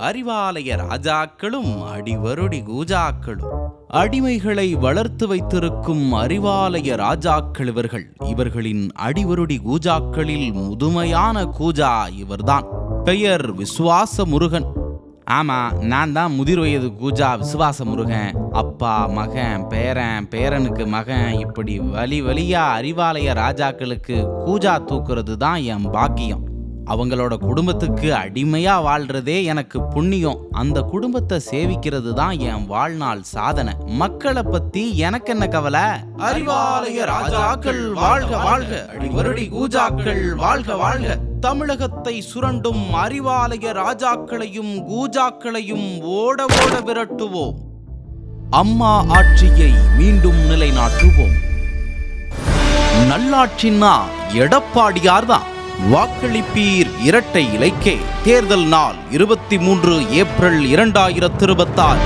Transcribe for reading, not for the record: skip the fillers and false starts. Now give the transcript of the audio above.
அறிவாலய ராஜாக்களும் அடிவருடி கூஜாக்களும். அடிமைகளை வளர்த்து வைத்திருக்கும் அறிவாலய ராஜாக்கள் இவர்களின் அடிவருடி கூஜாக்களில் முதுமையான கூஜா இவர்தான். பெயர் விசுவாச முருகன். ஆமா, நான் தான் முதிர் வயது கூஜா விசுவாச முருகன். அப்பா மகன் பேரனுக்கு மகன், இப்படி வழியா அறிவாலய ராஜாக்களுக்கு கூஜா தூக்குறது தான் என் பாக்கியம். அவங்களோட குடும்பத்துக்கு அடிமையா வாழ்றதே எனக்கு புண்ணியம். அந்த குடும்பத்தை சேவிக்கிறது தான் என் வாழ்நாள் சாதனை. மக்களை பத்தி எனக்கு என்ன கவலை? அறிவாலய ராஜாக்கள் வாழ்க வாழ்க, அடிவருடி கூஜாக்கள் வாழ்க வாழ்க. தமிழகத்தை சுரண்டும் அறிவாலய ராஜாக்களையும் கூஜாக்களையும் ஓட ஓட விரட்டுவோம். அம்மா ஆட்சியை மீண்டும் நிலைநாட்டுவோம். நல்லாட்சின்னா எடப்பாடியார்தான். வாக்களிப்பீர் இரட்டை இலைக்கே. தேர்தல் நாள் 23 ஏப்ரல் 2026.